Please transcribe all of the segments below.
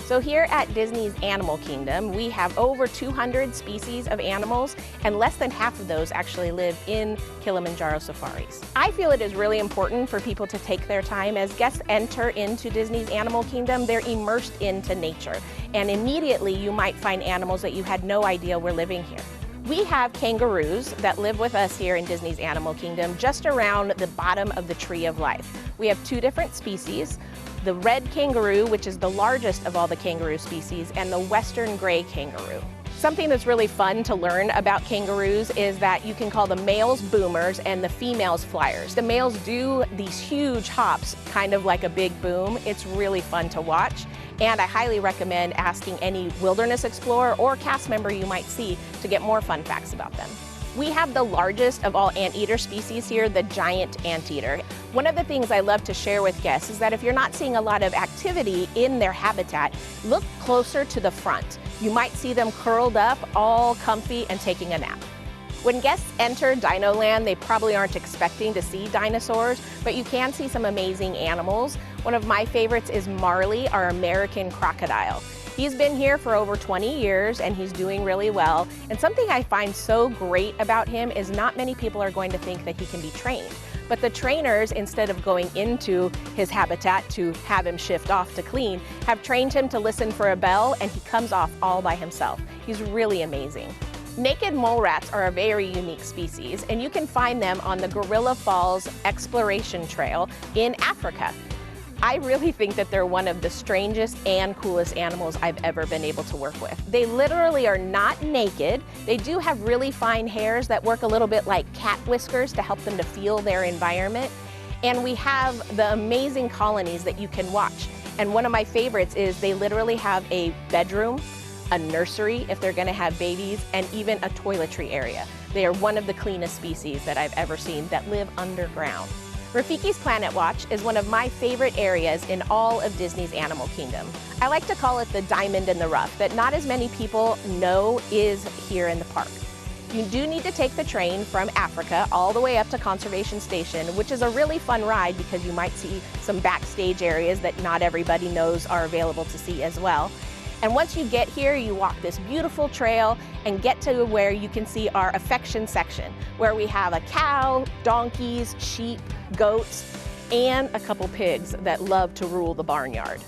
So here at Disney's Animal Kingdom, we have over 200 species of animals, and less than half of those actually live in Kilimanjaro safaris. I feel it is really important for people to take their time. As guests enter into Disney's Animal Kingdom, they're immersed into nature, and immediately you might find animals that you had no idea were living here. We have kangaroos that live with us here in Disney's Animal Kingdom just around the bottom of the Tree of Life. We have two different species, the red kangaroo, which is the largest of all the kangaroo species, and the western gray kangaroo. Something that's really fun to learn about kangaroos is that you can call the males boomers and the females flyers. The males do these huge hops, kind of like a big boom. It's really fun to watch, and I highly recommend asking any wilderness explorer or cast member you might see to get more fun facts about them. We have the largest of all anteater species here, the giant anteater. One of the things I love to share with guests is that if you're not seeing a lot of activity in their habitat, look closer to the front. You might see them curled up, all comfy and taking a nap. When guests enter Dino Land, they probably aren't expecting to see dinosaurs, but you can see some amazing animals. One of my favorites is Marley, our American crocodile. He's been here for over 20 years and he's doing really well. And something I find so great about him is not many people are going to think that he can be trained. But the trainers, instead of going into his habitat to have him shift off to clean, have trained him to listen for a bell, and he comes off all by himself. He's really amazing. Naked mole rats are a very unique species, and you can find them on the Gorilla Falls Exploration Trail in Africa. I really think that they're one of the strangest and coolest animals I've ever been able to work with. They literally are not naked. They do have really fine hairs that work a little bit like cat whiskers to help them to feel their environment. And we have the amazing colonies that you can watch. And one of my favorites is they literally have a bedroom, a nursery if they're gonna have babies, and even a toiletry area. They are one of the cleanest species that I've ever seen that live underground. Rafiki's Planet Watch is one of my favorite areas in all of Disney's Animal Kingdom. I like to call it the diamond in the rough that not as many people know is here in the park. You do need to take the train from Africa all the way up to Conservation Station, which is a really fun ride because you might see some backstage areas that not everybody knows are available to see as well. And once you get here, you walk this beautiful trail and get to where you can see our affection section, where we have a cow, donkeys, sheep, goats, and a couple pigs that love to rule the barnyard.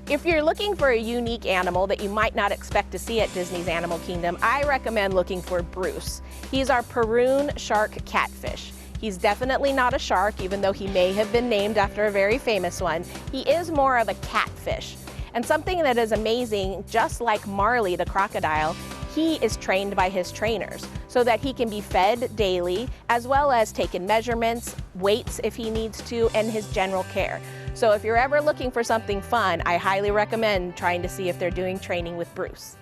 If you're looking for a unique animal that you might not expect to see at Disney's Animal Kingdom, I recommend looking for Bruce. He's our Peruvian shark catfish. He's definitely not a shark, even though he may have been named after a very famous one. He is more of a catfish. And something that is amazing, just like Marley the crocodile, he is trained by his trainers so that he can be fed daily, as well as taken measurements, weights if he needs to, and his general care. So if you're ever looking for something fun, I highly recommend trying to see if they're doing training with Bruce.